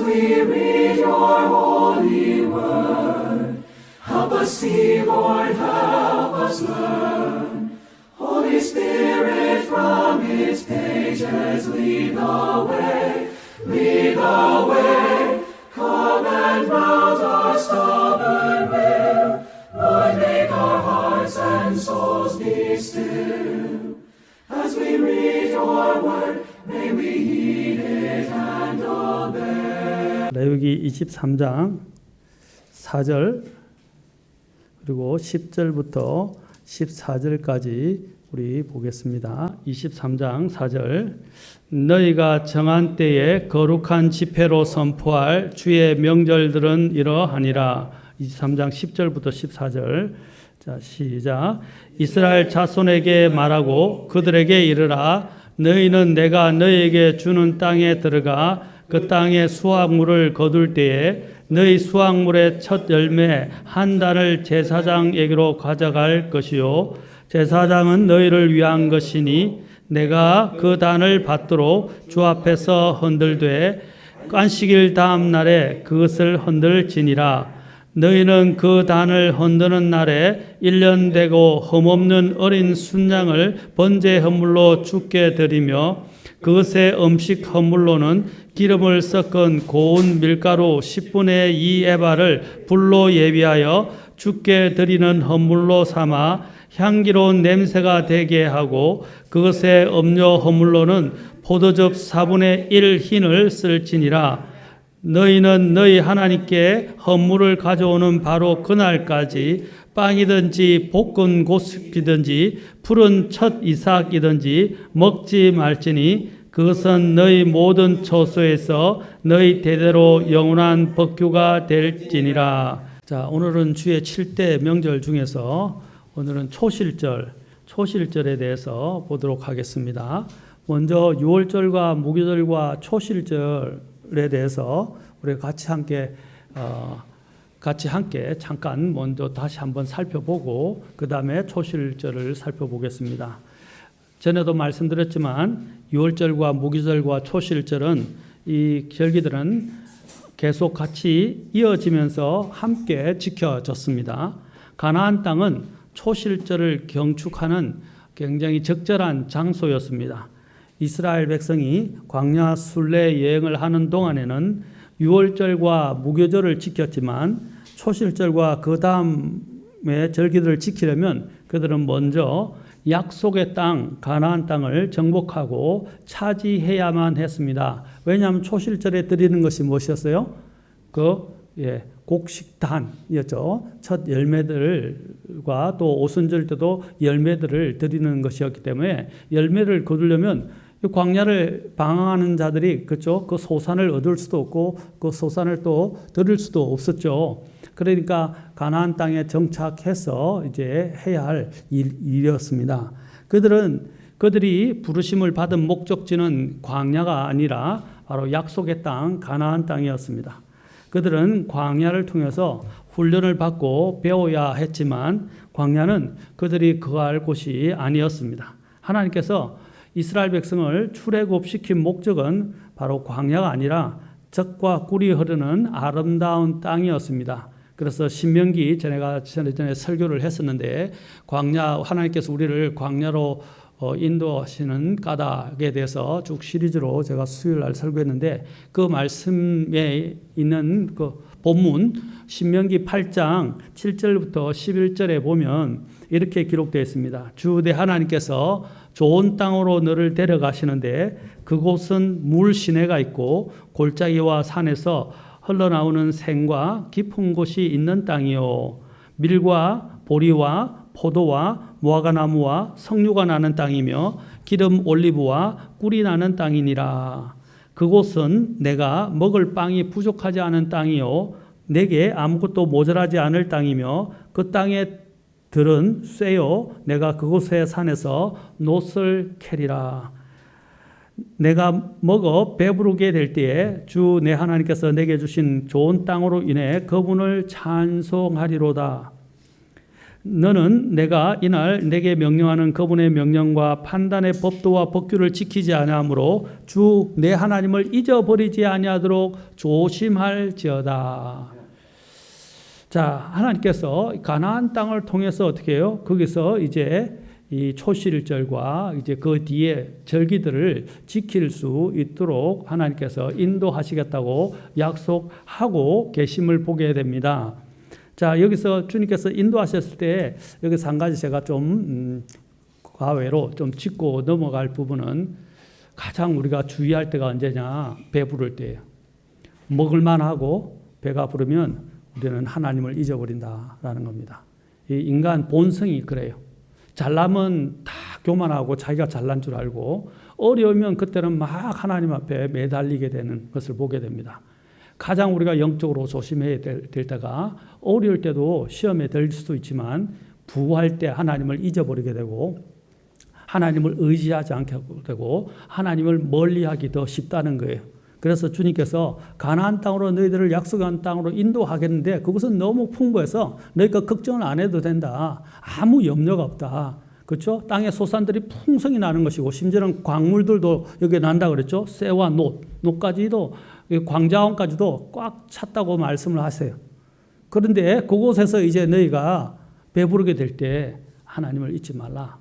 we read your holy word. Help us see, Lord, help us learn. Holy Spirit, from its pages lead the way, lead the way. Come and rouse our stubborn will. Lord, make our hearts and souls be still. As we read your word, may we heed it and obey. 레위기 23장 4절 그리고 10절부터 14절까지 우리 보겠습니다. 23장 4절 너희가 정한 때에 거룩한 집회로 선포할 주의 명절들은 이러하니라. 23장 10절부터 14절 자 시작. 이스라엘 자손에게 말하고 그들에게 이르라. 너희는 내가 너희에게 주는 땅에 들어가 그 땅의 수확물을 거둘 때에 너희 수확물의 첫 열매 한 단을 제사장에게로 가져갈 것이요 제사장은 너희를 위한 것이니 내가 그 단을 받도록 주 앞에서 흔들되 안식일 다음 날에 그것을 흔들지니라. 너희는 그 단을 흔드는 날에 1년 되고 흠없는 어린 순양을 번제 헌물로 주께 드리며 그것의 음식 헌물로는 기름을 섞은 고운 밀가루 10분의 2 에바를 불로 예비하여 주께 드리는 헌물로 삼아 향기로운 냄새가 되게 하고 그것의 음료 헌물로는 포도즙 4분의 1 흰을 쓸지니라. 너희는 너희 하나님께 헌물을 가져오는 바로 그날까지 빵이든지 볶은 고기든지 푸른 첫 이삭이든지 먹지 말지니 그것은 너희 모든 처소에서 너희 대대로 영원한 법규가 될지니라. 자, 오늘은 주의 7대 명절 중에서 오늘은 초실절에 대해서 보도록 하겠습니다. 먼저 유월절과 무교절과 초실절에 대해서 우리가 같이 함께 잠깐 먼저 다시 한번 살펴보고 그 다음에 초실절을 살펴보겠습니다. 전에도 말씀드렸지만 유월절과 무교절과 초실절은 이 절기들은 계속 같이 이어지면서 함께 지켜졌습니다. 가나안 땅은 초실절을 경축하는 굉장히 적절한 장소였습니다. 이스라엘 백성이 광야 순례 여행을 하는 동안에는 유월절과 무교절을 지켰지만 초실절과 그 다음의 절기들을 지키려면 그들은 먼저 약속의 땅 가나안 땅을 정복하고 차지해야만 했습니다. 왜냐하면 초실절에 드리는 것이 무엇이었어요? 곡식단이었죠. 첫 열매들과 또 오순절 때도 열매들을 드리는 것이었기 때문에 열매를 거두려면 광야를 방황하는 자들이 그렇죠. 그 소산을 얻을 수도 없고 그 소산을 또 드릴 수도 없었죠. 그러니까 가나안 땅에 정착해서 이제 해야 할 일이었습니다. 그들이 부르심을 받은 목적지는 광야가 아니라 바로 약속의 땅 가나안 땅이었습니다. 그들은 광야를 통해서 훈련을 받고 배워야 했지만 광야는 그들이 거할 곳이 아니었습니다. 하나님께서 이스라엘 백성을 출애굽시킨 목적은 바로 광야가 아니라 젖과 꿀이 흐르는 아름다운 땅이었습니다. 그래서 신명기 전에 설교를 했었는데 하나님께서 우리를 광야로 인도하시는 까닭에 대해서 쭉 시리즈로 제가 수요일 날 설교했는데 그 말씀에 있는 그 본문 신명기 8장 7절부터 11절에 보면 이렇게 기록되어 있습니다. 주 내 하나님께서 좋은 땅으로 너를 데려가시는데 그곳은 물 시내가 있고 골짜기와 산에서 흘러나오는 샘과 깊은 곳이 있는 땅이요 밀과 보리와 포도와 무화과나무와 석류가 나는 땅이며 기름 올리브와 꿀이 나는 땅이니라. 그곳은 내가 먹을 빵이 부족하지 않은 땅이요 내게 아무것도 모자라지 않을 땅이며 그 땅에 들은 쇠요 내가 그곳의 산에서 놋을 캐리라. 내가 먹어 배부르게 될 때에 주 내 하나님께서 내게 주신 좋은 땅으로 인해 그분을 찬송하리로다. 너는 내가 이날 내게 명령하는 그분의 명령과 판단의 법도와 법규를 지키지 아니하므로 주 내 하나님을 잊어버리지 아니하도록 조심할지어다. 자, 하나님께서 가나안 땅을 통해서 어떻게 해요? 거기서 이제 이 초실절과 이제 그 뒤에 절기들을 지킬 수 있도록 하나님께서 인도하시겠다고 약속하고 계심을 보게 됩니다. 자, 여기서 주님께서 인도하셨을 때 여기서 한 가지 제가 좀 과외로 좀 짚고 넘어갈 부분은 가장 우리가 주의할 때가 언제냐? 배부를 때예요. 먹을만 하고 배가 부르면 우리는 하나님을 잊어버린다라는 겁니다. 이 인간 본성이 그래요. 잘나면 다 교만하고 자기가 잘난 줄 알고 어려우면 그때는 막 하나님 앞에 매달리게 되는 것을 보게 됩니다. 가장 우리가 영적으로 조심해야 될 때가 어려울 때도 시험에 들 수도 있지만 부할 때 하나님을 잊어버리게 되고 하나님을 의지하지 않게 되고 하나님을 멀리하기 더 쉽다는 거예요. 그래서 주님께서 가나안 땅으로 너희들을 약속한 땅으로 인도하겠는데 그것은 너무 풍부해서 너희가 걱정을 안 해도 된다. 아무 염려가 없다. 그렇죠? 땅의 소산들이 풍성히 나는 것이고 심지어는 광물들도 여기에 난다 그랬죠? 쇠와 노까지도 광자원까지도 꽉 찼다고 말씀을 하세요. 그런데 그곳에서 이제 너희가 배부르게 될 때 하나님을 잊지 말라.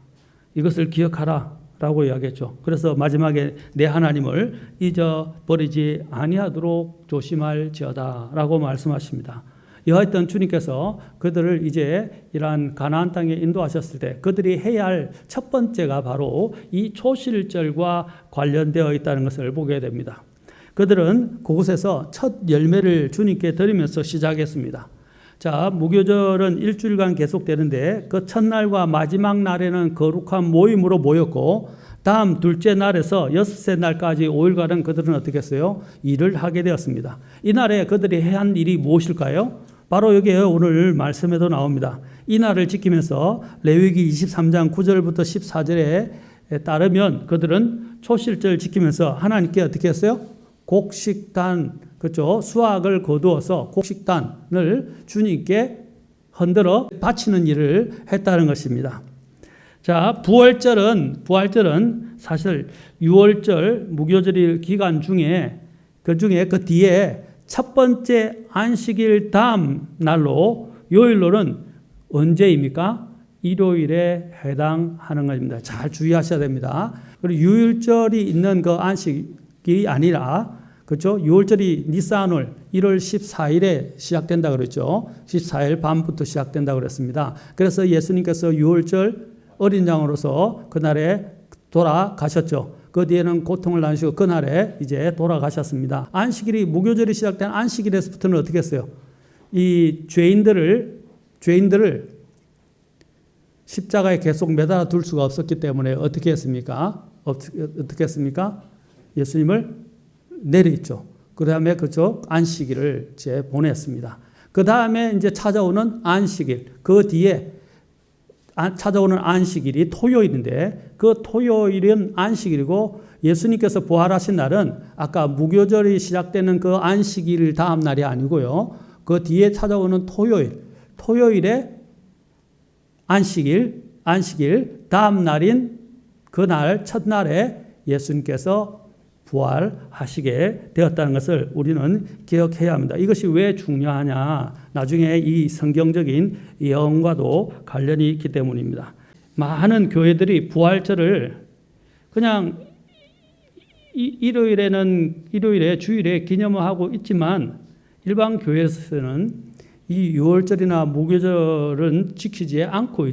이것을 기억하라. 라고 이야기했죠. 그래서 마지막에 내 하나님을 잊어버리지 아니하도록 조심할지어다 라고 말씀하십니다. 여하튼 주님께서 그들을 이제 이러한 가나안 땅에 인도하셨을 때 그들이 해야 할 첫 번째가 바로 이 초실절과 관련되어 있다는 것을 보게 됩니다. 그들은 그곳에서 첫 열매를 주님께 드리면서 시작했습니다. 자, 무교절은 일주일간 계속되는데 그 첫날과 마지막 날에는 거룩한 모임으로 모였고 다음 둘째 날에서 여섯째 날까지 5일간은 그들은 어떻게 했어요? 일을 하게 되었습니다. 이날에 그들이 해야 한 일이 무엇일까요? 바로 여기에 오늘 말씀에도 나옵니다. 이 날을 지키면서 레위기 23장 9절부터 14절에 따르면 그들은 초실절 지키면서 하나님께 어떻게 했어요? 곡식단, 그렇죠? 수확을 거두어서 곡식단을 주님께 흔들어 바치는 일을 했다는 것입니다. 자, 부활절은 사실 6월절 무교절 기간 중에 그 뒤에 첫 번째 안식일 다음 날로 요일로는 언제입니까? 일요일에 해당하는 것입니다. 잘 주의하셔야 됩니다. 그리고 6일절이 있는 그 안식이 아니라 그렇죠? 6월절이 니산월 1월 14일에 시작된다 그랬죠. 14일 밤부터 시작된다 그랬습니다. 그래서 예수님께서 6월절 어린 양으로서 그날에 돌아가셨죠. 그 뒤에는 고통을 나누시고 그날에 이제 돌아가셨습니다. 안식일이 무교절이 시작된 안식일에서부터는 어떻게 했어요? 이 죄인들을 십자가에 계속 매달아 둘 수가 없었기 때문에 어떻게 했습니까? 예수님을 내려있죠. 그 다음에 그쪽 안식일을 이제 보냈습니다. 그 다음에 이제 찾아오는 안식일, 그 뒤에 찾아오는 안식일이 토요일인데 그 토요일은 안식일이고 예수님께서 부활하신 날은 아까 무교절이 시작되는 그 안식일 다음 날이 아니고요. 그 뒤에 찾아오는 토요일에 안식일 다음 날인 그날 첫날에 예수님께서 부활하시게 되었다는 것을 우리는 기억해야 합니다. 이것이 왜 중요하냐? 나중에 이 성경적인 예언과도 관련이 있기 때문입니다. 많은 교회들이 부활절을 그냥 일요일에 주일에 기념하고 있지만 일반 교회에서는 이 6월절이나 무교절은 지키지 않고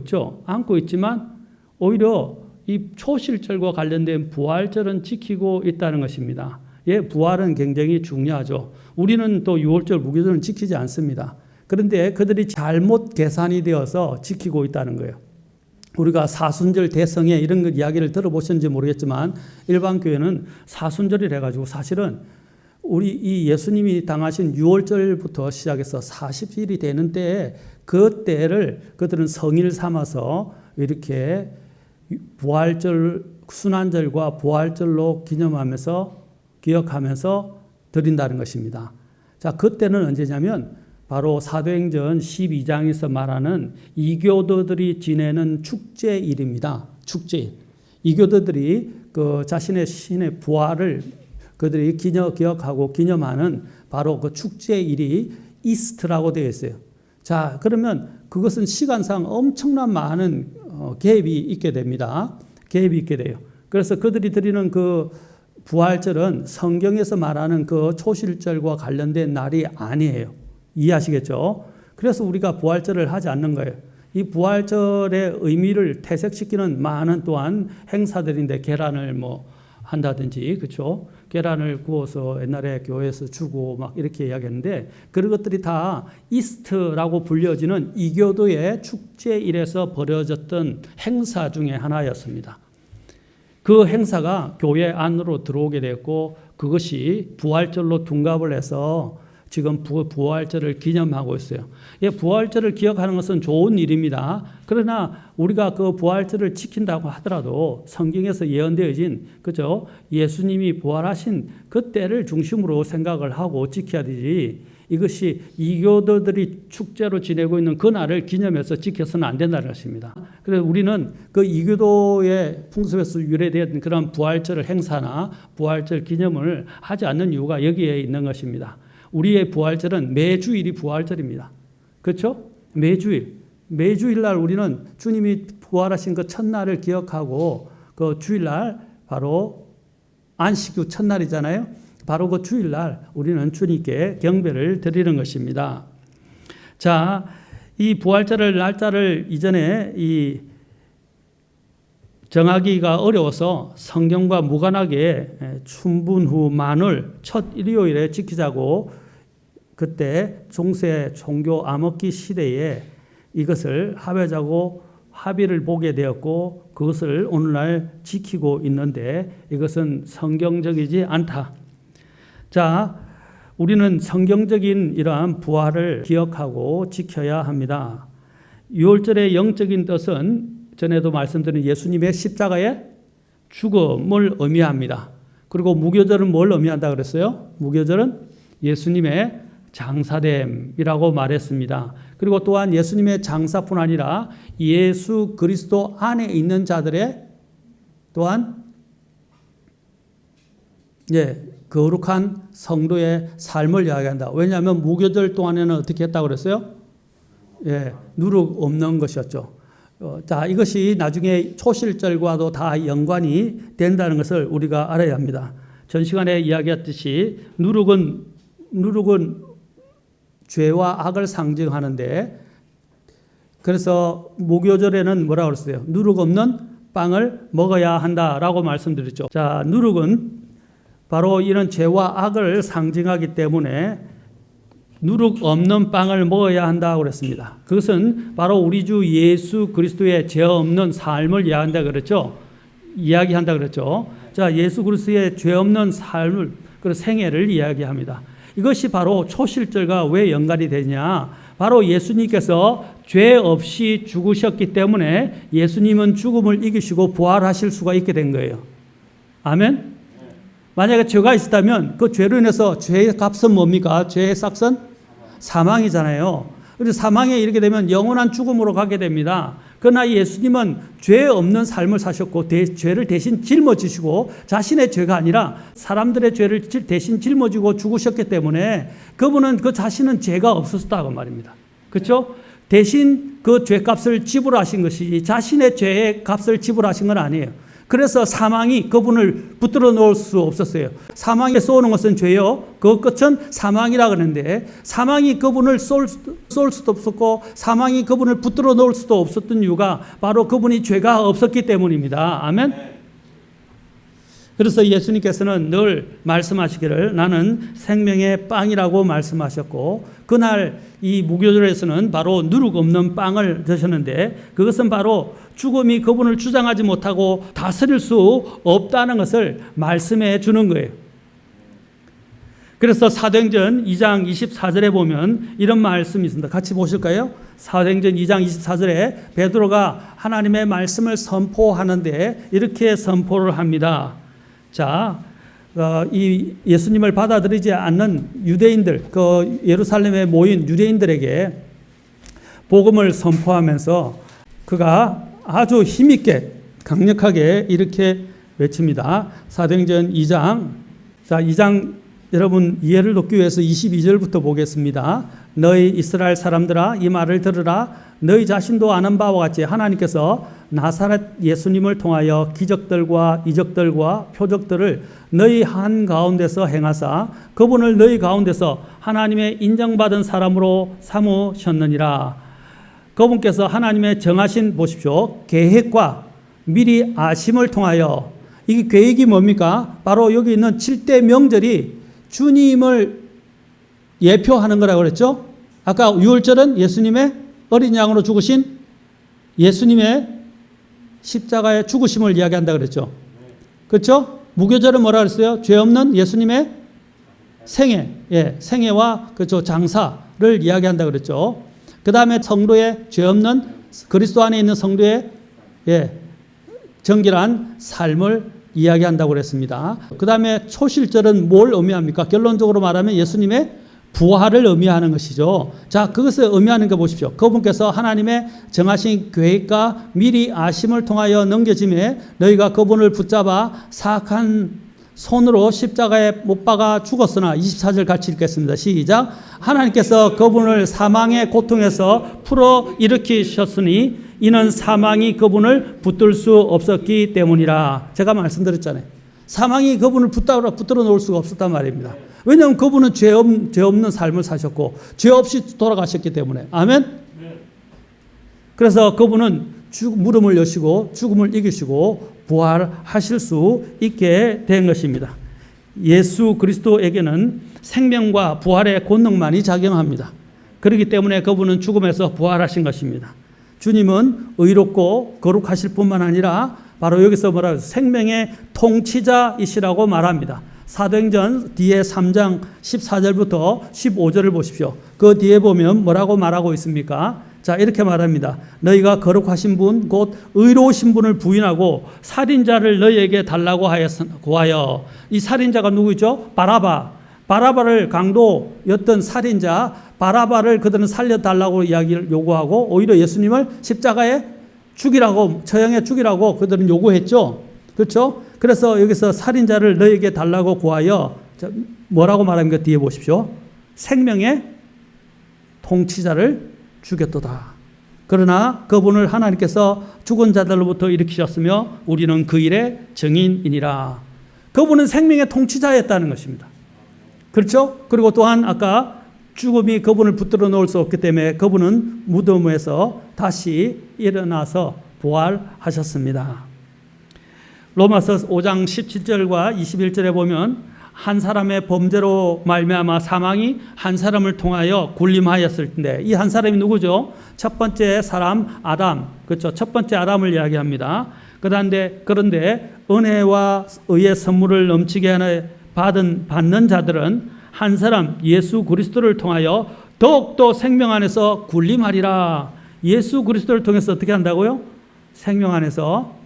있지만 오히려 이 초실절과 관련된 부활절은 지키고 있다는 것입니다. 예, 부활은 굉장히 중요하죠. 우리는 또 6월절 무교절은 지키지 않습니다. 그런데 그들이 잘못 계산이 되어서 지키고 있다는 거예요. 우리가 사순절 대성회 이런 이야기를 들어보셨는지 모르겠지만 일반 교회는 사순절이라 해가지고 사실은 우리 이 예수님이 당하신 6월절부터 시작해서 40일이 되는 때에 그 때를 그들은 성일 삼아서 이렇게 부활절, 순환절과 부활절로 기념하면서 기억하면서 드린다는 것입니다. 자, 그때는 언제냐면 바로 사도행전 12장에서 말하는 이교도들이 지내는 축제일입니다. 축제일. 이교도들이 그 자신의 신의 부활을 그들이 기억하고 기념하는 바로 그 축제일이 이스트라고 되어 있어요. 자, 그러면 그것은 시간상 엄청난 많은 갭이 있게 됩니다. 갭이 있게 돼요. 그래서 그들이 드리는 그 부활절은 성경에서 말하는 그 초실절과 관련된 날이 아니에요. 이해하시겠죠? 그래서 우리가 부활절을 하지 않는 거예요. 이 부활절의 의미를 퇴색시키는 많은 또한 행사들인데 계란을 뭐 한다든지, 그렇죠? 계란을 구워서 옛날에 교회에서 주고 막 이렇게 이야기했는데 그런 것들이 다 이스트라고 불려지는 이교도의 축제일에서 벌어졌던 행사 중에 하나였습니다. 그 행사가 교회 안으로 들어오게 됐고 그것이 부활절로 둔갑을 해서 지금 부활절을 기념하고 있어요. 예, 부활절을 기억하는 것은 좋은 일입니다. 그러나 우리가 그 부활절을 지킨다고 하더라도 성경에서 예언되어진 그죠? 예수님이 부활하신 그때를 중심으로 생각을 하고 지켜야 되지. 이것이 이교도들이 축제로 지내고 있는 그 날을 기념해서 지켜서는 안 된다는 것입니다. 그래서 우리는 그 이교도의 풍습에서 유래된 그런 부활절 행사나 부활절 기념을 하지 않는 이유가 여기에 있는 것입니다. 우리의 부활절은 매주일이 부활절입니다. 그렇죠? 매주일 날 우리는 주님이 부활하신 그 첫날을 기억하고 그 주일날 바로 안식일 첫날이잖아요. 바로 그 주일날 우리는 주님께 경배를 드리는 것입니다. 자, 이 부활절 날짜를 이전에 이 정하기가 어려워서 성경과 무관하게 춘분 후 만월 첫 일요일에 지키자고 그때 중세 종교 암흑기 시대에 이것을 합의자고 합의를 보게 되었고 그것을 오늘날 지키고 있는데 이것은 성경적이지 않다. 자, 우리는 성경적인 이러한 부활을 기억하고 지켜야 합니다. 유월절의 영적인 뜻은 전에도 말씀드린 예수님의 십자가의 죽음을 의미합니다. 그리고 무교절은 뭘 의미한다 그랬어요? 무교절은 예수님의 장사됨이라고 말했습니다. 그리고 또한 예수님의 장사뿐 아니라 예수 그리스도 안에 있는 자들의 또한 거룩한 성도의 삶을 이야기한다. 왜냐하면 무교절 동안에는 어떻게 했다고 그랬어요? 누룩 없는 것이었죠. 자, 이것이 나중에 초실절과도 다 연관이 된다는 것을 우리가 알아야 합니다. 전 시간에 이야기했듯이 누룩은 죄와 악을 상징하는데 그래서 무교절에는 뭐라고 그랬어요? 누룩 없는 빵을 먹어야 한다라고 말씀드렸죠. 자, 누룩은 바로 이런 죄와 악을 상징하기 때문에 누룩 없는 빵을 먹어야 한다고 그랬습니다. 그것은 바로 우리 주 예수 그리스도의 죄 없는 삶을 이야기한다 그랬죠. 자, 예수 그리스도의 죄 없는 삶을 그 생애를 이야기합니다. 이것이 바로 초실절과 왜 연관이 되냐? 바로 예수님께서 죄 없이 죽으셨기 때문에 예수님은 죽음을 이기시고 부활하실 수가 있게 된 거예요. 아멘. 만약에 죄가 있었다면 그 죄로 인해서 죄의 값은 뭡니까? 죄의 삭은 사망이잖아요. 그래서 사망에 이르게 되면 영원한 죽음으로 가게 됩니다. 그러나 예수님은 죄 없는 삶을 사셨고 죄를 대신 짊어지시고 자신의 죄가 아니라 사람들의 죄를 대신 짊어지고 죽으셨기 때문에 그분은 그 자신은 죄가 없었다고 말입니다. 그렇죠? 대신 그 죄값을 지불하신 것이 자신의 죄의 값을 지불하신 건 아니에요. 그래서 사망이 그분을 붙들어 놓을 수 없었어요. 사망에 쏘는 것은 죄요. 그 끝은 사망이라 그러는데 사망이 그분을 쏠 수도 없었고 사망이 그분을 붙들어 놓을 수도 없었던 이유가 바로 그분이 죄가 없었기 때문입니다. 아멘. 그래서 예수님께서는 늘 말씀하시기를 나는 생명의 빵이라고 말씀하셨고 그날 이 무교절에서는 바로 누룩 없는 빵을 드셨는데 그것은 바로 죽음이 그분을 주장하지 못하고 다스릴 수 없다는 것을 말씀해 주는 거예요. 그래서 사도행전 2장 24절에 보면 이런 말씀이 있습니다. 같이 보실까요? 사도행전 2장 24절에 베드로가 하나님의 말씀을 선포하는데 이렇게 선포를 합니다. 자, 이 예수님을 받아들이지 않는 유대인들, 그 예루살렘에 모인 유대인들에게 복음을 선포하면서 그가 아주 힘있게 강력하게 이렇게 외칩니다. 사도행전 2장. 자, 2장 여러분 이해를 돕기 위해서 22절부터 보겠습니다. 너희 이스라엘 사람들아 이 말을 들으라. 너희 자신도 아는 바와 같이 하나님께서 나사렛 예수님을 통하여 기적들과 이적들과 표적들을 너희 한가운데서 행하사 그분을 너희 가운데서 하나님의 인정받은 사람으로 삼으셨느니라. 그분께서 하나님의 정하신 보십시오. 계획과 미리 아심을 통하여 이게 계획이 뭡니까? 바로 여기 있는 7대 명절이 주님을 예표하는 거라고 그랬죠. 아까 6월절은 예수님의 어린 양으로 죽으신 예수님의 십자가의 죽으심을 이야기한다 그랬죠. 그렇죠? 무교절은 뭐라 그랬어요? 죄 없는 예수님의 생애, 생애와 그렇죠 장사를 이야기한다 그랬죠. 그 다음에 성도의 죄 없는 그리스도 안에 있는 성도의 정결한 삶을 이야기한다고 그랬습니다. 그 다음에 초실절은 뭘 의미합니까? 결론적으로 말하면 예수님의 부활을 의미하는 것이죠. 자, 그것을 의미하는 거 보십시오. 그분께서 하나님의 정하신 계획과 미리 아심을 통하여 넘겨짐에 너희가 그분을 붙잡아 사악한 손으로 십자가에 못 박아 죽었으나 24절 같이 읽겠습니다. 시작. 하나님께서 그분을 사망의 고통에서 풀어 일으키셨으니 이는 사망이 그분을 붙들 수 없었기 때문이라. 제가 말씀드렸잖아요. 사망이 그분을 붙들어 놓을 수가 없었단 말입니다. 왜냐하면 그분은 죄 없는 삶을 사셨고 죄 없이 돌아가셨기 때문에. 아멘. 그래서 그분은 무덤을 여시고 죽음을 이기시고 부활하실 수 있게 된 것입니다. 예수 그리스도에게는 생명과 부활의 권능만이 작용합니다. 그렇기 때문에 그분은 죽음에서 부활하신 것입니다. 주님은 의롭고 거룩하실 뿐만 아니라 바로 여기서 뭐라고 생명의 통치자이시라고 말합니다. 사도행전 뒤에 3장 14절부터 15절을 보십시오. 그 뒤에 보면 뭐라고 말하고 있습니까? 자, 이렇게 말합니다. 너희가 거룩하신 분, 곧 의로우신 분을 부인하고 살인자를 너희에게 달라고 구하여. 이 살인자가 누구죠? 바라바를 강도였던 살인자 바라바를 그들은 살려달라고 이야기를 요구하고 오히려 예수님을 십자가에 죽이라고, 처형에 죽이라고 그들은 요구했죠. 그렇죠? 그래서 여기서 살인자를 너희에게 달라고 구하여 뭐라고 말합니까? 뒤에 보십시오. 생명의 통치자를 죽였도다. 그러나 그분을 하나님께서 죽은 자들로부터 일으키셨으며 우리는 그 일의 증인이니라. 그분은 생명의 통치자였다는 것입니다. 그렇죠? 그리고 또한 아까 죽음이 그분을 붙들어 놓을 수 없기 때문에 그분은 무덤에서 다시 일어나서 부활하셨습니다. 로마서 5장 17절과 21절에 보면 한 사람의 범죄로 말미암아 사망이 한 사람을 통하여 군림하였을 텐데 이 한 사람이 누구죠? 첫 번째 사람 아담, 그렇죠? 첫 번째 아담을 이야기합니다. 그런데 은혜와 의의 선물을 넘치게 받는 자들은 한 사람 예수 그리스도를 통하여 더욱더 생명 안에서 군림하리라. 예수 그리스도를 통해서 어떻게 한다고요? 생명 안에서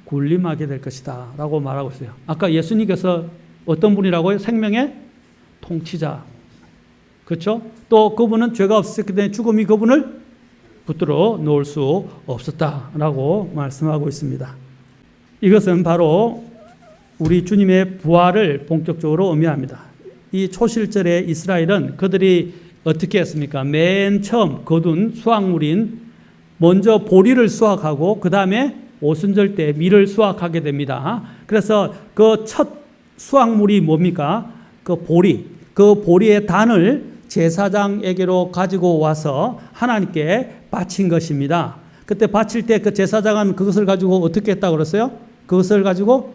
군림하게 될 것이다 라고 말하고 있어요. 아까 예수님께서 어떤 분이라고요? 생명의 통치자. 그렇죠? 또 그분은 죄가 없었기 때문에 죽음이 그분을 붙들어 놓을 수 없었다라고 말씀하고 있습니다. 이것은 바로 우리 주님의 부활을 본격적으로 의미합니다. 이 초실절에 이스라엘은 그들이 어떻게 했습니까? 맨 처음 거둔 수확물인 먼저 보리를 수확하고 그 다음에 오순절 때 밀을 수확하게 됩니다. 그래서 그 첫 수확물이 뭡니까? 그 보리의 단을 제사장에게로 가지고 와서 하나님께 바친 것입니다. 그때 바칠 때 그 제사장은 그것을 가지고 어떻게 했다고 그랬어요? 그것을 가지고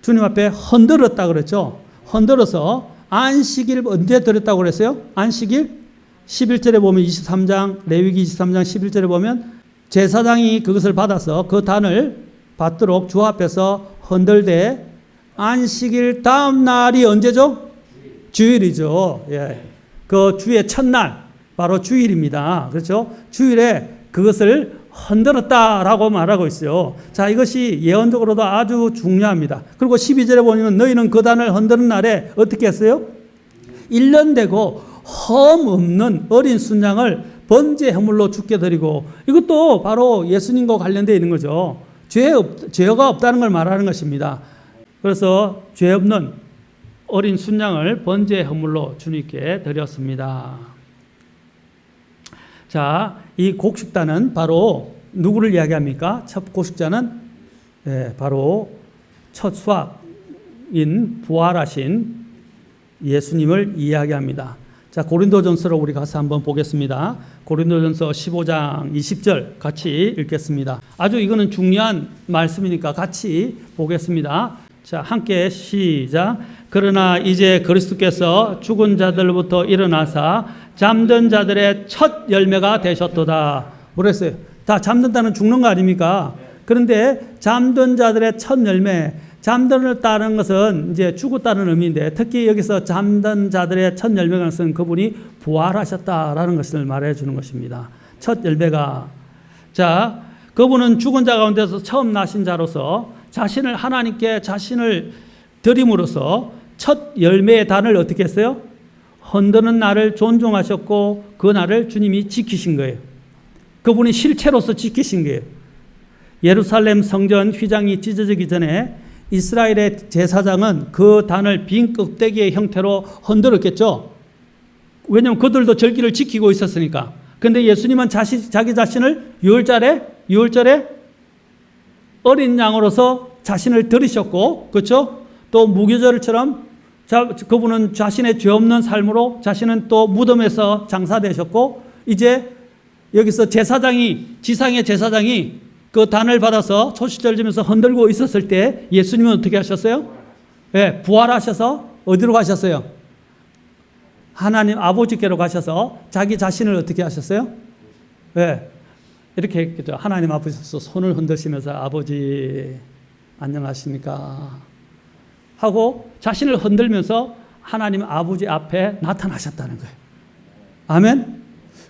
주님 앞에 흔들었다 그랬죠. 흔들어서 안식일 언제 드렸다고 그랬어요? 안식일 11절에 보면 23장 레위기 23장 11절에 보면 제사장이 그것을 받아서 그 단을 받도록 주 앞에서 흔들되 안식일 다음 날이 언제죠? 주일이죠. 예. 그 주의 첫날 바로 주일입니다. 그렇죠? 주일에 그것을 흔들었다라고 말하고 있어요. 자, 이것이 예언적으로도 아주 중요합니다. 그리고 12절에 보면 너희는 그 단을 흔드는 날에 어떻게 했어요? 1년 되고 흠 없는 어린 순양을 번제 허물로 주께 드리고, 이것도 바로 예수님과 관련되어 있는 거죠. 죄가 없다는 걸 말하는 것입니다. 그래서 죄 없는 어린 순양을 번제 허물로 주님께 드렸습니다. 자, 이 곡식단은 바로 누구를 이야기합니까? 첫 곡식자는 바로 첫 수확인 부활하신 예수님을 이야기합니다. 자, 고린도전서로 우리 가서 한번 보겠습니다. 고린도전서 15장 20절 같이 읽겠습니다. 아주 이거는 중요한 말씀이니까 같이 보겠습니다. 자, 함께 시작. 그러나 이제 그리스도께서 죽은 자들로부터 일어나사 잠든 자들의 첫 열매가 되셨도다. 뭐랬어요? 다 잠든다는 죽는 거 아닙니까? 그런데 잠든 자들의 첫 열매, 잠들었다는 것은 이제 죽었다는 의미인데, 특히 여기서 잠든 자들의 첫 열매가 것은 그분이 부활하셨다라는 것을 말해 주는 것입니다. 첫 열매가. 자, 그분은 죽은 자 가운데서 처음 나신 자로서 자신을 하나님께 자신을 드림으로써 첫 열매의 단을 어떻게 했어요? 흔드는 날을 존중하셨고 그 날을 주님이 지키신 거예요. 그분이 실체로서 지키신 거예요. 예루살렘 성전 휘장이 찢어지기 전에 이스라엘의 제사장은 그 단을 빈 껍데기의 형태로 흔들었겠죠. 왜냐하면 그들도 절기를 지키고 있었으니까. 그런데 예수님은 자기 자신을 유월절에 어린 양으로서 자신을 들이셨고, 그렇죠? 또 무교절처럼 그분은 자신의 죄 없는 삶으로 자신은 또 무덤에서 장사되셨고, 이제 여기서 지상의 제사장이 그 단을 받아서 초시절지면서 흔들고 있었을 때 예수님은 어떻게 하셨어요? 네, 부활하셔서 어디로 가셨어요? 하나님 아버지께로 가셔서 자기 자신을 어떻게 하셨어요? 네, 이렇게 했겠죠. 하나님 앞에서 손을 흔드시면서 아버지 안녕하십니까 하고 자신을 흔들면서 하나님 아버지 앞에 나타나셨다는 거예요. 아멘.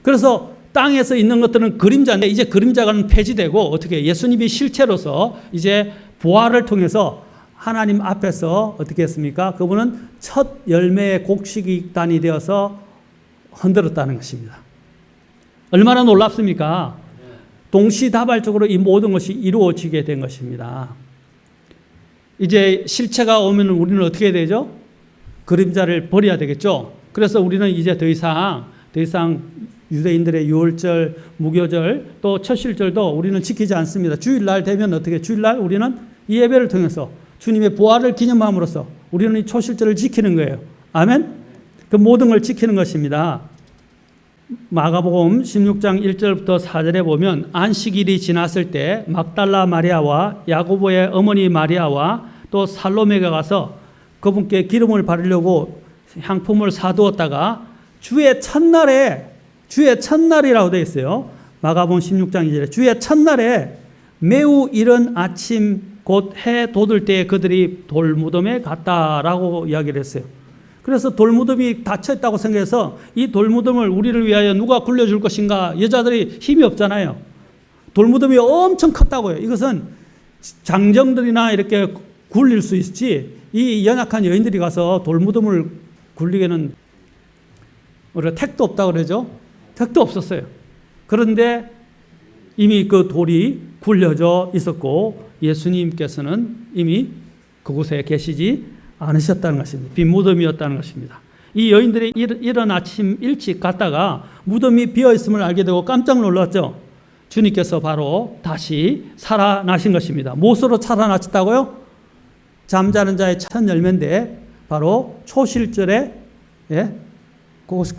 그래서 땅에서 있는 것들은 그림자인데 이제 그림자가 폐지되고 어떻게 예수님이 실체로서 이제 부활을 통해서 하나님 앞에서 어떻게 했습니까? 그분은 첫 열매의 곡식단이 되어서 흔들었다는 것입니다. 얼마나 놀랍습니까? 동시다발적으로 이 모든 것이 이루어지게 된 것입니다. 이제 실체가 오면 우리는 어떻게 되죠? 그림자를 버려야 되겠죠. 그래서 우리는 이제 더 이상 유대인들의 유월절, 무교절, 또 첫실절도 우리는 지키지 않습니다. 주일날 되면 어떻게? 주일날 우리는 이 예배를 통해서 주님의 부활을 기념함으로써 우리는 이 초실절을 지키는 거예요. 아멘? 그 모든 걸 지키는 것입니다. 마가복음 16장 1절부터 4절에 보면 안식일이 지났을 때 막달라 마리아와 야고보의 어머니 마리아와 또 살로메가 가서 그분께 기름을 바르려고 향품을 사두었다가 주의 첫날이라고 되어 있어요. 마가복음 16장 2절에 주의 첫날에 매우 이른 아침 곧 해 돋을 때에 그들이 돌무덤에 갔다라고 이야기를 했어요. 그래서 돌무덤이 닫혀 있다고 생각해서 이 돌무덤을 우리를 위하여 누가 굴려줄 것인가? 여자들이 힘이 없잖아요. 돌무덤이 엄청 컸다고요. 이것은 장정들이나 이렇게 굴릴 수 있지 이 연약한 여인들이 가서 돌무덤을 굴리기에는 우리가 택도 없다고 그러죠. 택도 없었어요. 그런데 이미 그 돌이 굴려져 있었고 예수님께서는 이미 그곳에 계시지 않으셨다는 것입니다. 빈 무덤이었다는 것입니다. 이 여인들이 이른 아침 일찍 갔다가 무덤이 비어있음을 알게 되고 깜짝 놀랐죠. 주님께서 바로 다시 살아나신 것입니다. 무엇으로 살아나셨다고요? 잠자는 자의 첫 열매인데 바로 초실절에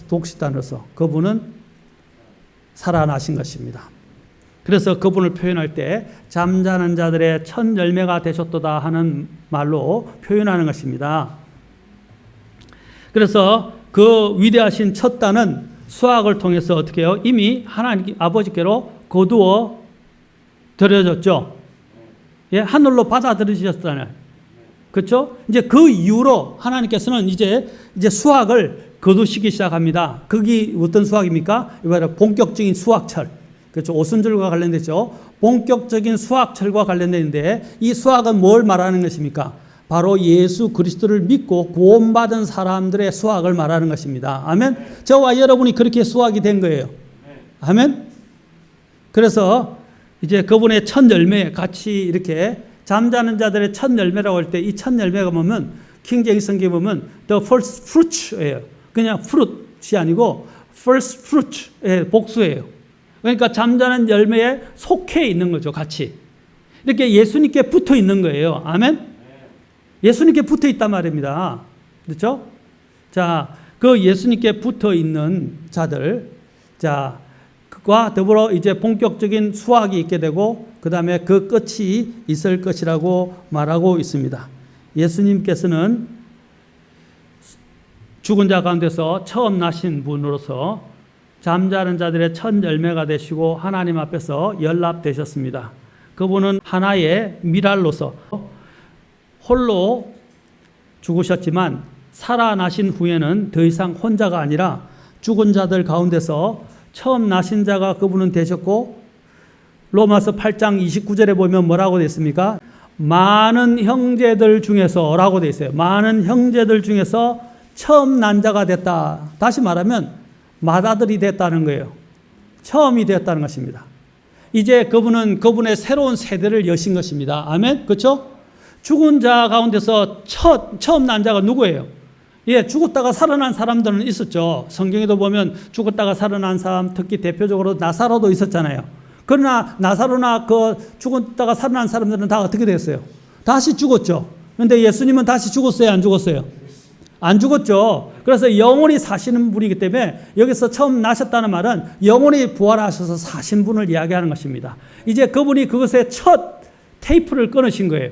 독식단으로서 그분은 살아나신 것입니다. 그래서 그분을 표현할 때 잠자는 자들의 첫 열매가 되셨도다 하는 말로 표현하는 것입니다. 그래서 그 위대하신 첫 단은 수확을 통해서 어떻게 해요? 이미 하나님 아버지께로 거두어 드려졌죠. 예, 하늘로 받아들이셨잖아요. 그렇죠? 이제 그 이후로 하나님께서는 이제 수확을 거두시기 시작합니다. 그게 어떤 수확입니까? 이바로 본격적인 수확철. 그렇죠. 오순절과 관련됐죠. 본격적인 수학철과 관련되는데 이 수학은 뭘 말하는 것입니까? 바로 예수 그리스도를 믿고 구원받은 사람들의 수학을 말하는 것입니다. 아멘. 저와 여러분이 그렇게 수학이 된 거예요. 아멘. 그래서 이제 그분의 첫 열매 같이 이렇게 잠자는 자들의 첫 열매라고 할 때 이 첫 열매가 보면 킹제임스 성경에 보면 the first fruit예요. 그냥 fruit이 아니고 first fruit의 복수예요. 그러니까 잠자는 열매에 속해 있는 거죠. 같이. 이렇게 예수님께 붙어 있는 거예요. 아멘. 예수님께 붙어 있단 말입니다. 그렇죠? 자, 그 예수님께 붙어 있는 자들, 자, 그와 더불어 이제 본격적인 수학이 있게 되고, 그 다음에 그 끝이 있을 것이라고 말하고 있습니다. 예수님께서는 죽은 자 가운데서 처음 나신 분으로서 잠자는 자들의 첫 열매가 되시고 하나님 앞에서 연락되셨습니다. 그분은 하나의 미랄로서 홀로 죽으셨지만 살아나신 후에는 더 이상 혼자가 아니라 죽은 자들 가운데서 처음 나신 자가 그분은 되셨고, 로마서 8장 29절에 보면 뭐라고 되어 있습니까? 많은 형제들 중에서 라고 되어 있어요. 많은 형제들 중에서 처음 난 자가 됐다. 다시 말하면 맏아들이 됐다는 거예요. 처음이 되었다는 것입니다. 이제 그분은 그분의 새로운 세대를 여신 것입니다. 아멘? 그렇죠? 죽은 자 가운데서 처음 난 자가 누구예요? 예, 죽었다가 살아난 사람들은 있었죠. 성경에도 보면 죽었다가 살아난 사람, 특히 대표적으로 나사로도 있었잖아요. 그러나 나사로나 그 죽었다가 살아난 사람들은 다 어떻게 됐어요? 다시 죽었죠. 그런데 예수님은 다시 죽었어요? 안 죽었어요? 안 죽었죠. 그래서 영원히 사시는 분이기 때문에 여기서 처음 나셨다는 말은 영원히 부활하셔서 사신 분을 이야기하는 것입니다. 이제 그분이 그것의 첫 테이프를 끊으신 거예요.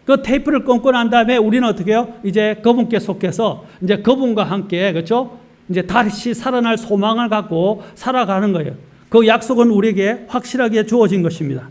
그 테이프를 끊고 난 다음에 우리는 어떻게 해요? 이제 그분께 속해서 이제 그분과 함께, 그렇죠? 이제 다시 살아날 소망을 갖고 살아가는 거예요. 그 약속은 우리에게 확실하게 주어진 것입니다.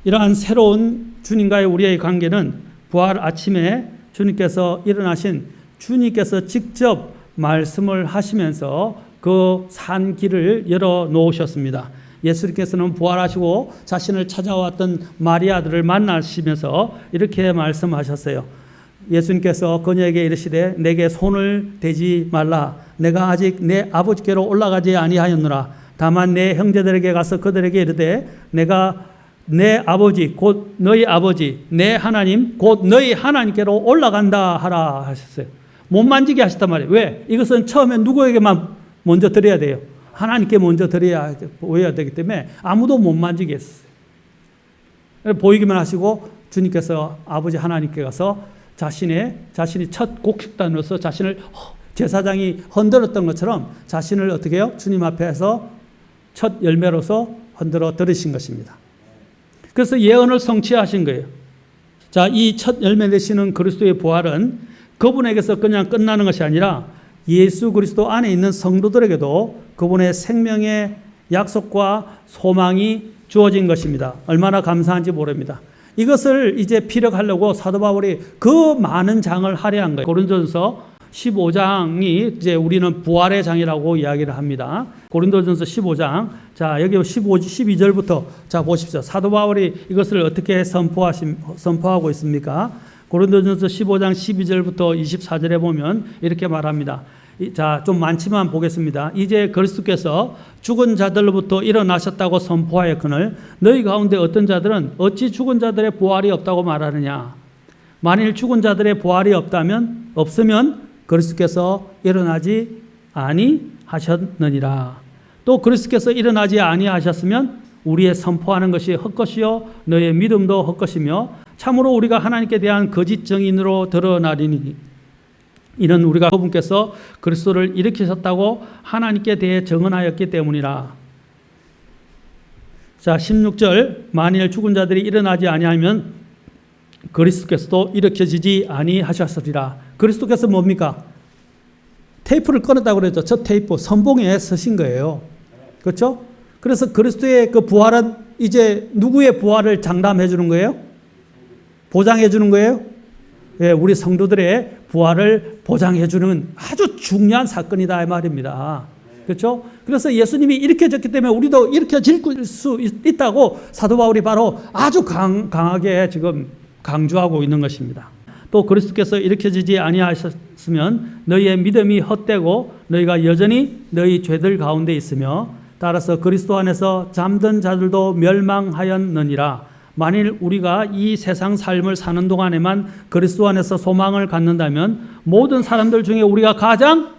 이러한 새로운 주님과의 우리의 관계는 부활 아침에 주님께서 일어나신 주님께서 직접 말씀을 하시면서 그 산 길을 열어 놓으셨습니다. 예수님께서는 부활하시고 자신을 찾아왔던 마리아들을 만나시면서 이렇게 말씀하셨어요. 예수님께서 그녀에게 이르시되 내게 손을 대지 말라. 내가 아직 내 아버지께로 올라가지 아니하였노라. 다만 내 형제들에게 가서 그들에게 이르되 내가 내 아버지 곧 너희 아버지 내 하나님 곧 너희 하나님께로 올라간다 하라 하셨어요. 못 만지게 하셨단 말이에요. 왜? 이것은 처음에 누구에게만 먼저 드려야 돼요. 하나님께 먼저 드려야 되기 때문에 아무도 못 만지게 했어요. 보이기만 하시고 주님께서 아버지 하나님께 가서 자신이 첫 곡식단으로서 자신을 제사장이 흔들었던 것처럼 자신을 어떻게 해요? 주님 앞에서 첫 열매로서 흔들어 들으신 것입니다. 그래서 예언을 성취하신 거예요. 자, 이 첫 열매 되시는 그리스도의 부활은 그분에게서 그냥 끝나는 것이 아니라 예수 그리스도 안에 있는 성도들에게도 그분의 생명의 약속과 소망이 주어진 것입니다. 얼마나 감사한지 모릅니다. 이것을 이제 피력하려고 사도 바울이 그 많은 장을 할애한 거예요. 고린도전서 15장이 이제 우리는 부활의 장이라고 이야기를 합니다. 고린도전서 15장. 자, 여기 12절부터 자 보십시오. 사도 바울이 이것을 어떻게 선포하고 있습니까? 고린도전서 15장 12절부터 24절에 보면 이렇게 말합니다. 자, 좀 많지만 보겠습니다. 이제 그리스도께서 죽은 자들로부터 일어나셨다고 선포하였거늘 너희 가운데 어떤 자들은 어찌 죽은 자들의 부활이 없다고 말하느냐. 만일 죽은 자들의 부활이 없으면 그리스도께서 일어나지 아니하셨느니라. 또 그리스도께서 일어나지 아니하셨으면 우리의 선포하는 것이 헛것이요 너의 믿음도 헛것이며 참으로 우리가 하나님께 대한 거짓 증인으로 드러나리니 이는 우리가 그분께서 그리스도를 일으키셨다고 하나님께 대해 증언하였기 때문이라. 자, 16절 만일 죽은 자들이 일어나지 아니하면 그리스도께서도 일으켜지지 아니하셨으리라. 그리스도께서 뭡니까? 테이프를 끊었다고 그랬죠. 저 테이프 선봉에 서신 거예요. 그렇죠? 그래서 그리스도의 그 부활은 이제 누구의 부활을 장담해 주는 거예요? 보장해 주는 거예요? 예, 우리 성도들의 부활을 보장해 주는 아주 중요한 사건이다 이 말입니다. 그렇죠? 그래서 예수님이 일으켜졌기 때문에 우리도 일으켜질 수 있다고 사도 바울이 바로 아주 강하게 지금 강조하고 있는 것입니다. 또 그리스도께서 일으켜지지 아니하셨으면 너희의 믿음이 헛되고 너희가 여전히 너희 죄들 가운데 있으며 따라서 그리스도 안에서 잠든 자들도 멸망하였느니라. 만일 우리가 이 세상 삶을 사는 동안에만 그리스도 안에서 소망을 갖는다면 모든 사람들 중에 우리가 가장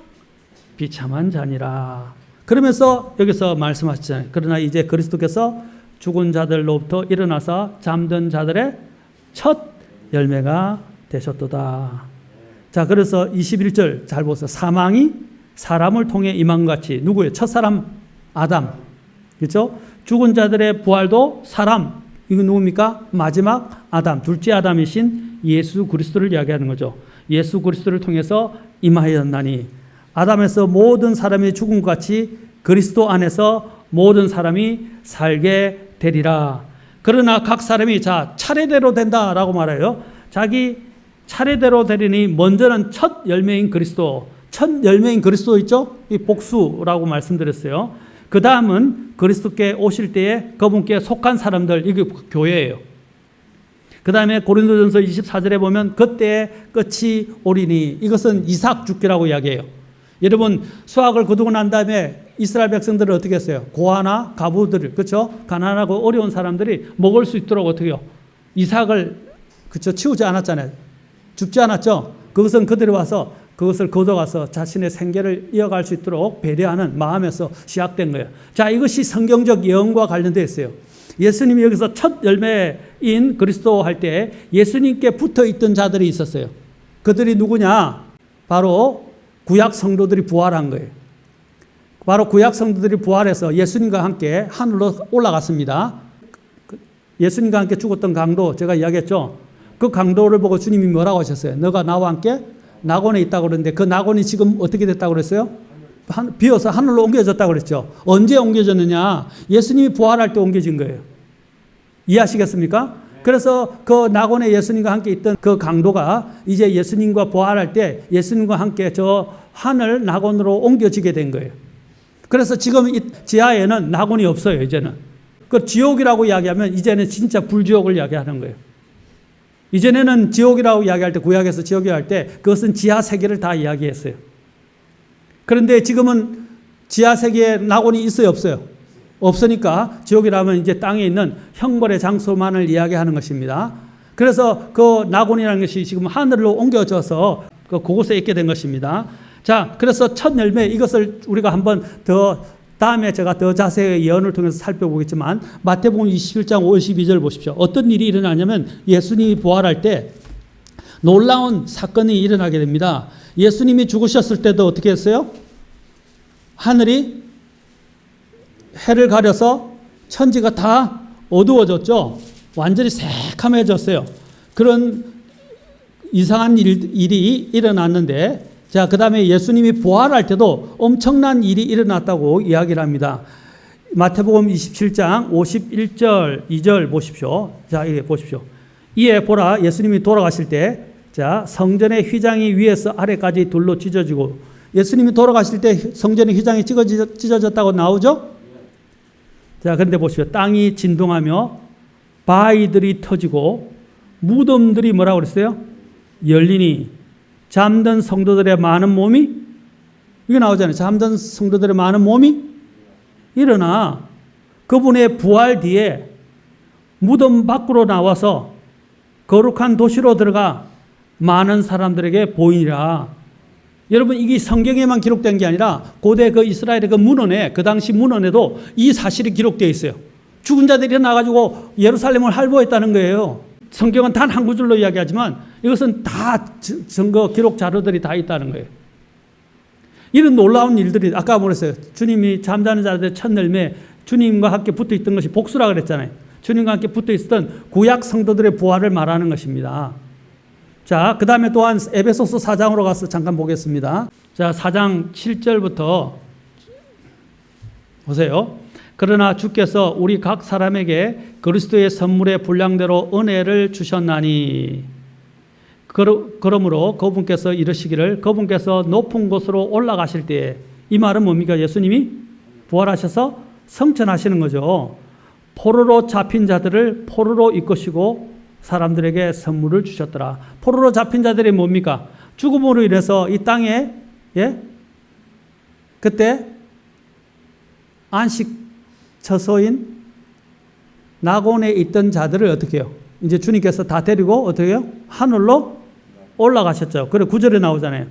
비참한 자니라. 그러면서 여기서 말씀하시잖아요. 그러나 이제 그리스도께서 죽은 자들로부터 일어나서 잠든 자들의 첫 열매가 되셨도다. 자, 그래서 21절 잘 보세요. 사망이 사람을 통해 임한 같이 누구예요? 첫사람 아담. 그렇죠? 죽은 자들의 부활도 사람. 이건 누굽니까? 마지막 아담, 둘째 아담이신 예수 그리스도를 이야기하는 거죠. 예수 그리스도를 통해서 임하였나니 아담에서 모든 사람이 죽은 것 같이 그리스도 안에서 모든 사람이 살게 되리라. 그러나 각 사람이 차례대로 된다라고 말해요. 자기 차례대로 되리니 먼저는 첫 열매인 그리스도, 첫 열매인 그리스도 있죠? 이 복수라고 말씀드렸어요. 그 다음은 그리스도께 오실 때에 그분께 속한 사람들, 이게 교회예요. 그 다음에 고린도전서 24절에 보면 그때의 끝이 오리니 이것은 이삭 죽기라고 이야기해요. 여러분 수확을 거두고 난 다음에 이스라엘 백성들을 어떻게 했어요? 고아나 가부들을, 그렇죠? 가난하고 어려운 사람들이 먹을 수 있도록 어떻게 해요? 이삭을, 그렇죠? 치우지 않았잖아요. 죽지 않았죠? 그것은 그들이 와서 그것을 거둬가서 자신의 생계를 이어갈 수 있도록 배려하는 마음에서 시작된 거예요. 자, 이것이 성경적 예언과 관련되어 있어요. 예수님이 여기서 첫 열매인 그리스도 할 때 예수님께 붙어 있던 자들이 있었어요. 그들이 누구냐? 바로 구약 성도들이 부활한 거예요. 바로 구약 성도들이 부활해서 예수님과 함께 하늘로 올라갔습니다. 예수님과 함께 죽었던 강도 제가 이야기했죠. 그 강도를 보고 주님이 뭐라고 하셨어요? 너가 나와 함께 낙원에 있다고 그랬는데 그 낙원이 지금 어떻게 됐다고 그랬어요? 비어서 하늘로 옮겨졌다고 그랬죠. 언제 옮겨졌느냐? 예수님이 부활할 때 옮겨진 거예요. 이해하시겠습니까? 그래서 그 낙원에 예수님과 함께 있던 그 강도가 이제 예수님과 부활할 때 예수님과 함께 저 하늘 낙원으로 옮겨지게 된 거예요. 그래서 지금 이 지하에는 낙원이 없어요. 이제는. 그 지옥이라고 이야기하면 이제는 진짜 불지옥을 이야기하는 거예요. 이전에는 지옥이라고 이야기할 때, 구약에서 지옥이라고 할 때 그것은 지하 세계를 다 이야기했어요. 그런데 지금은 지하 세계에 낙원이 있어요, 없어요? 없으니까 지옥이라면 이제 땅에 있는 형벌의 장소만을 이야기하는 것입니다. 그래서 그 낙원이라는 것이 지금 하늘로 옮겨져서 그곳에 있게 된 것입니다. 자, 그래서 첫 열매, 이것을 우리가 한번 더 다음에 제가 더 자세히 예언을 통해서 살펴보겠지만 마태복음 27장 52절 보십시오. 어떤 일이 일어나냐면 예수님이 부활할 때 놀라운 사건이 일어나게 됩니다. 예수님이 죽으셨을 때도 어떻게 했어요? 하늘이 해를 가려서 천지가 다 어두워졌죠. 완전히 새카매졌어요. 그런 이상한 일이 일어났는데, 자, 그 다음에 예수님이 부활할 때도 엄청난 일이 일어났다고 이야기를 합니다. 마태복음 27장 51절 2절 보십시오. 자, 이게 보십시오. 이에 보라, 예수님이 돌아가실 때, 자, 성전의 휘장이 위에서 아래까지 둘로 찢어지고, 예수님이 돌아가실 때 성전의 휘장이 찢어졌다고 나오죠? 자, 그런데 보십시오. 땅이 진동하며 바위들이 터지고 무덤들이 뭐라고 그랬어요? 열리니 잠든 성도들의 많은 몸이, 이게 나오잖아요. 잠든 성도들의 많은 몸이 일어나 그분의 부활 뒤에 무덤 밖으로 나와서 거룩한 도시로 들어가 많은 사람들에게 보이니라. 여러분, 이게 성경에만 기록된 게 아니라 고대 그 이스라엘의 그 문헌에, 그 당시 문헌에도 이 사실이 기록되어 있어요. 죽은 자들이 일어나가지고 예루살렘을 할보했다는 거예요. 성경은 단 한 구절로 이야기하지만 이것은 다 증거 기록 자료들이 다 있다는 거예요. 이런 놀라운 일들이, 아까 뭐랬어요? 주님이 잠자는 자들의 첫 열매, 주님과 함께 붙어 있던 것이 복수라 그랬잖아요. 주님과 함께 붙어 있었던 구약 성도들의 부활을 말하는 것입니다. 자, 그 다음에 또한 에베소서 4장으로 가서 잠깐 보겠습니다. 자, 4장 7절부터 보세요. 그러나 주께서 우리 각 사람에게 그리스도의 선물의 분량대로 은혜를 주셨나니, 그러므로 그분께서 이르시기를, 그분께서 높은 곳으로 올라가실 때에, 이 말은 뭡니까? 예수님이 부활하셔서 성천하시는 거죠. 포로로 잡힌 자들을 포로로 이끄시고 사람들에게 선물을 주셨더라. 포로로 잡힌 자들이 뭡니까? 죽음으로 인해서 이 땅에 그때 안식 처소인 낙원에 있던 자들을 어떻게 해요? 이제 주님께서 다 데리고 어떻게 해요? 하늘로 올라가셨죠. 그래 9절에 나오잖아요.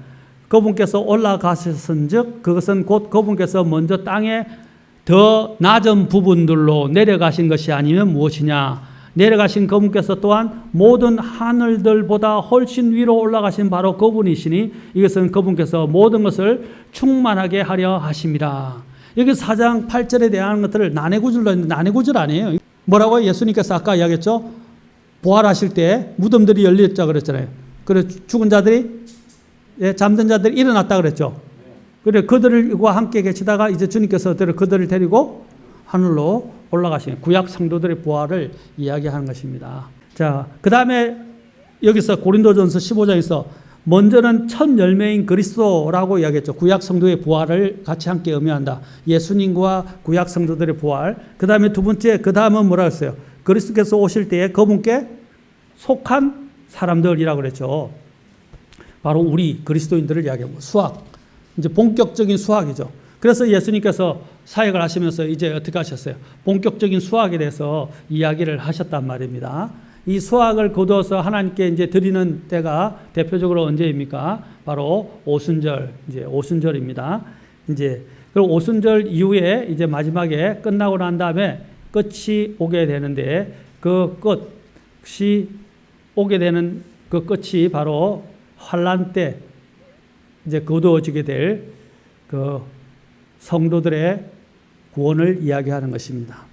그분께서 올라가셨은즉 그것은 곧 그분께서 먼저 땅에 더 낮은 부분들로 내려가신 것이 아니면 무엇이냐. 내려가신 그분께서 또한 모든 하늘들보다 훨씬 위로 올라가신 바로 그분이시니 이것은 그분께서 모든 것을 충만하게 하려 하심이라. 여기 4장 8절에 대한 것들을 난해구절로 했는데 난해구절 아니에요. 뭐라고 예수님께서 아까 이야기했죠? 부활하실 때 무덤들이 열렸자 그랬잖아요. 그래 죽은 자들이 잠든 자들이 일어났다 그랬죠. 그래 그들과 함께 계시다가 이제 주님께서 그들을 데리고 하늘로 올라가시는 구약 성도들의 부활을 이야기하는 것입니다. 자, 그 다음에 여기서 고린도전서 15장에서 먼저는 첫 열매인 그리스도라고 이야기했죠. 구약 성도의 부활을 같이 함께 의미한다. 예수님과 구약 성도들의 부활. 그 다음에 두 번째, 그 다음은 뭐라고 했어요? 그리스도께서 오실 때에 그분께 속한 사람들이라고 그랬죠. 바로 우리 그리스도인들을 이야기하고 수학. 이제 본격적인 수학이죠. 그래서 예수님께서 사역을 하시면서 이제 어떻게 하셨어요? 본격적인 수학에 대해서 이야기를 하셨단 말입니다. 이 수학을 거두어서 하나님께 이제 드리는 때가 대표적으로 언제입니까? 바로 오순절, 이제 오순절입니다. 이제 그리고 오순절 이후에 이제 마지막에 끝나고 난 다음에 끝이 오게 되는데 그 끝이 오게 되는 그 끝이 바로 환란 때 이제 거두어지게 될 그 성도들의 구원을 이야기하는 것입니다.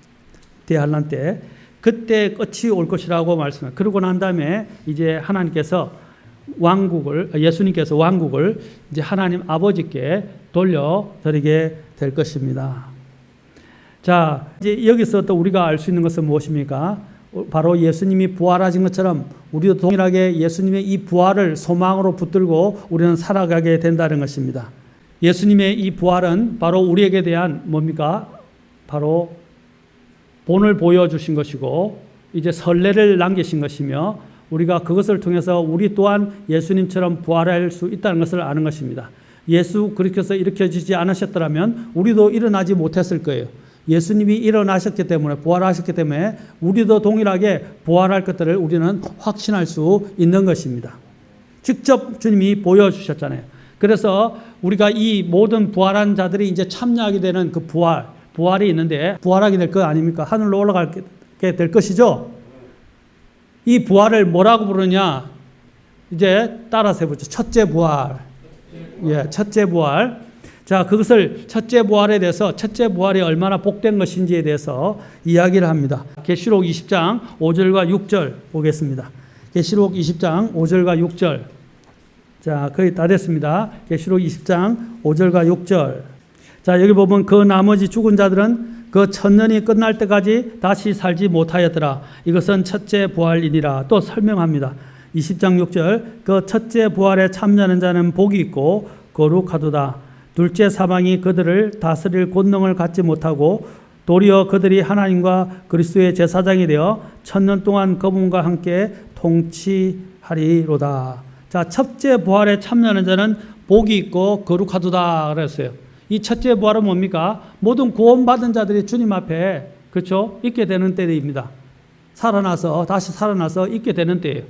대환란 때 그때 끝이 올 것이라고 말씀해요. 그러고 난 다음에 이제 하나님께서 예수님께서 왕국을 이제 하나님 아버지께 돌려드리게 될 것입니다. 자, 이제 여기서 또 우리가 알 수 있는 것은 무엇입니까? 바로 예수님이 부활하신 것처럼 우리도 동일하게 예수님의 이 부활을 소망으로 붙들고 우리는 살아가게 된다는 것입니다. 예수님의 이 부활은 바로 우리에게 대한 뭡니까? 바로 본을 보여주신 것이고 이제 선례를 남기신 것이며 우리가 그것을 통해서 우리 또한 예수님처럼 부활할 수 있다는 것을 아는 것입니다. 예수 그리스도께서 일으켜지지 않으셨더라면 우리도 일어나지 못했을 거예요. 예수님이 일어나셨기 때문에 부활하셨기 때문에 우리도 동일하게 부활할 것들을 우리는 확신할 수 있는 것입니다. 직접 주님이 보여주셨잖아요. 그래서 우리가 이 모든 부활한 자들이 이제 참여하게 되는 그 부활이 있는데 부활하게 될 것 아닙니까? 하늘로 올라가게 될 것이죠. 이 부활을 뭐라고 부르냐? 이제 따라서 해보죠. 첫째 부활. 첫째 부활. 자, 그것을 첫째 부활에 대해서 첫째 부활이 얼마나 복된 것인지에 대해서 이야기를 합니다. 계시록 20장 5절과 6절 보겠습니다. 계시록 20장 5절과 6절. 자, 거의 다 됐습니다. 계시록 20장 5절과 6절. 자, 여기 보면 그 나머지 죽은 자들은 그 천년이 끝날 때까지 다시 살지 못하였더라. 이것은 첫째 부활이니라. 또 설명합니다. 20장 6절. 그 첫째 부활에 참여하는 자는 복이 있고 거룩하도다. 둘째 사망이 그들을 다스릴 권능을 갖지 못하고 도리어 그들이 하나님과 그리스도의 제사장이 되어 천년 동안 그분과 함께 통치하리로다. 자, 첫째 부활에 참여하는 자는 복이 있고 거룩하도다 그랬어요. 이 첫째 부활은 뭡니까? 모든 구원받은 자들이 주님 앞에 그렇죠? 있게 되는 때입니다. 다시 살아나서 있게 되는 때예요.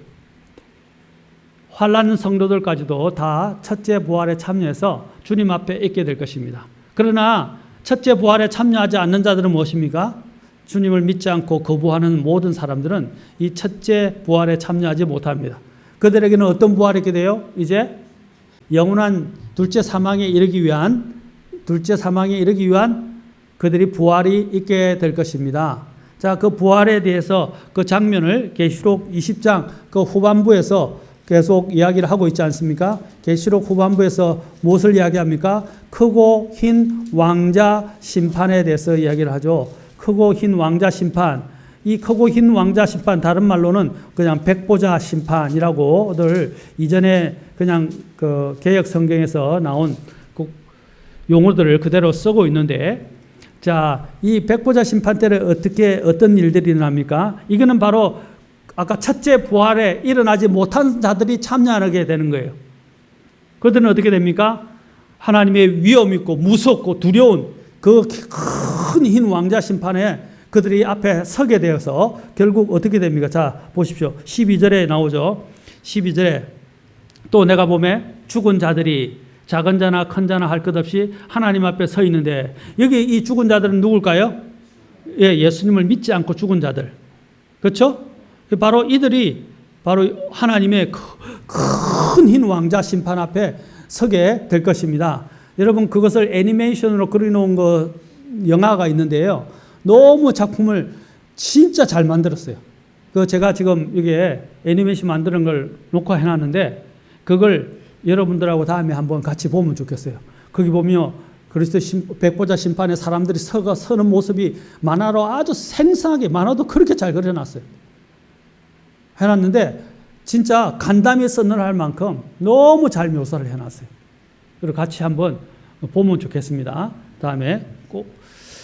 환난 성도들까지도 다 첫째 부활에 참여해서 주님 앞에 있게 될 것입니다. 그러나 첫째 부활에 참여하지 않는 자들은 무엇입니까? 주님을 믿지 않고 거부하는 모든 사람들은 이 첫째 부활에 참여하지 못합니다. 그들에게는 어떤 부활이 있게 돼요? 이제 영원한 둘째 사망에 이르기 위한 그들이 부활이 있게 될 것입니다. 자, 그 부활에 대해서 그 장면을 계시록 20장 그 후반부에서 계속 이야기를 하고 있지 않습니까? 계시록 후반부에서 무엇을 이야기합니까? 크고 흰 왕자 심판에 대해서 이야기를 하죠. 크고 흰 왕자 심판. 이 크고 흰 왕자 심판, 다른 말로는 그냥 백보자 심판이라고들 이전에 그냥 그 개역 성경에서 나온 용어들을 그대로 쓰고 있는데, 자, 이 백보자 심판 때는 어떤 일들이 일어납니까? 이거는 바로 아까 첫째 부활에 일어나지 못한 자들이 참여하게 되는 거예요. 그들은 어떻게 됩니까? 하나님의 위엄 있고 무섭고 두려운 그 큰 흰 왕자 심판에 그들이 앞에 서게 되어서 결국 어떻게 됩니까? 자, 보십시오. 12절에 나오죠. 12절에 또 내가 보면 죽은 자들이 작은 자나 큰 자나 할 것 없이 하나님 앞에 서 있는데, 여기 이 죽은 자들은 누굴까요? 예, 예수님을 믿지 않고 죽은 자들. 그렇죠? 바로 이들이 바로 하나님의 큰 흰 왕자 심판 앞에 서게 될 것입니다. 여러분, 그것을 애니메이션으로 그려놓은 영화가 있는데요. 너무 작품을 진짜 잘 만들었어요. 제가 지금 이게 애니메이션 만드는 걸 녹화해놨는데, 그걸 여러분들하고 다음에 한번 같이 보면 좋겠어요. 거기 보면 그리스도 백보자 심판에 사람들이 서는 모습이 만화로 아주 생생하게, 만화도 그렇게 잘 그려놨어요. 해놨는데 진짜 간담이 썰널할 만큼 너무 잘 묘사를 해놨어요. 그리고 같이 한번 보면 좋겠습니다. 다음에 꼭.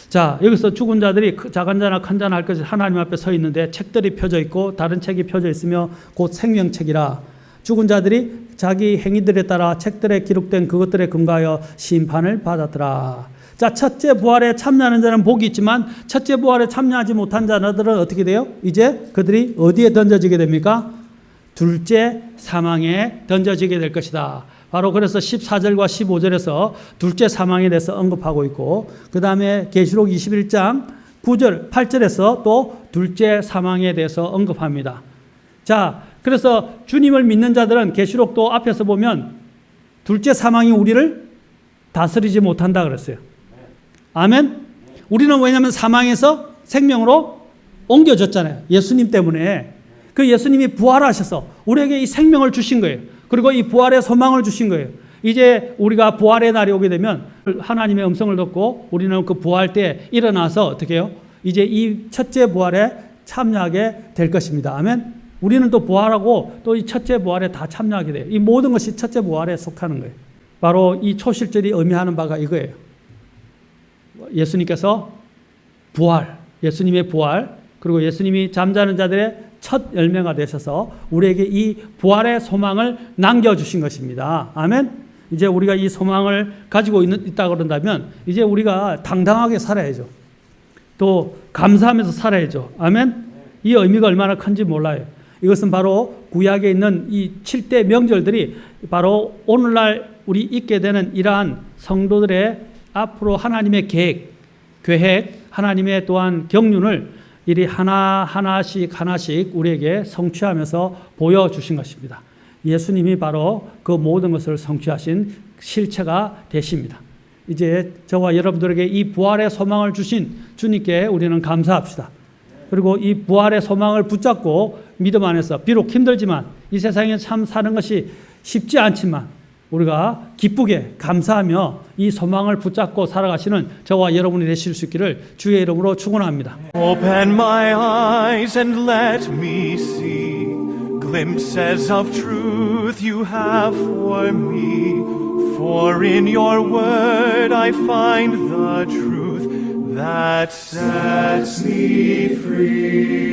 자, 여기서 죽은 자들이 작은 자나 큰 자나 할 것이 하나님 앞에 서 있는데 책들이 펴져 있고 다른 책이 펴져 있으며 곧 생명책이라. 죽은 자들이 자기 행위들에 따라 책들에 기록된 그것들에 근거하여 심판을 받았더라. 자, 첫째 부활에 참여하는 자는 복이 있지만 첫째 부활에 참여하지 못한 자들은 어떻게 돼요? 이제 그들이 어디에 던져지게 됩니까? 둘째 사망에 던져지게 될 것이다. 바로 그래서 14절과 15절에서 둘째 사망에 대해서 언급하고 있고, 그 다음에 계시록 21장 9절, 8절에서 또 둘째 사망에 대해서 언급합니다. 자, 그래서 주님을 믿는 자들은 계시록도 앞에서 보면 둘째 사망이 우리를 다스리지 못한다 그랬어요. 아멘? 우리는 왜냐하면 사망에서 생명으로 옮겨졌잖아요. 예수님 때문에. 그 예수님이 부활하셔서 우리에게 이 생명을 주신 거예요. 그리고 이 부활의 소망을 주신 거예요. 이제 우리가 부활의 날이 오게 되면 하나님의 음성을 듣고 우리는 그 부활 때 일어나서 어떻게 해요? 이제 이 첫째 부활에 참여하게 될 것입니다. 아멘? 우리는 또 부활하고 또 이 첫째 부활에 다 참여하게 돼요. 이 모든 것이 첫째 부활에 속하는 거예요. 바로 이 초실절이 의미하는 바가 이거예요. 예수님께서 부활, 예수님의 부활, 그리고 예수님이 잠자는 자들의 첫 열매가 되셔서 우리에게 이 부활의 소망을 남겨주신 것입니다. 아멘? 이제 우리가 이 소망을 가지고 있다 그런다면 이제 우리가 당당하게 살아야죠. 또 감사하면서 살아야죠. 아멘? 이 의미가 얼마나 큰지 몰라요. 이것은 바로 구약에 있는 이 7대 명절들이 바로 오늘날 우리 있게 되는 이러한 성도들의 앞으로 하나님의 계획, 하나님의 또한 경륜을 이리 하나씩 우리에게 성취하면서 보여주신 것입니다. 예수님이 바로 그 모든 것을 성취하신 실체가 되십니다. 이제 저와 여러분들에게 이 부활의 소망을 주신 주님께 우리는 감사합시다. 그리고 이 부활의 소망을 붙잡고 믿음 안에서 비록 힘들지만 이 세상에 참 사는 것이 쉽지 않지만 우리가 기쁘게 감사하며 이 소망을 붙잡고 살아가시는 저와 여러분이 되실 수 있기를 주의 이름으로 축원합니다. Open my eyes and let me see glimpses of truth you have for me. For in your word I find the truth that sets me free.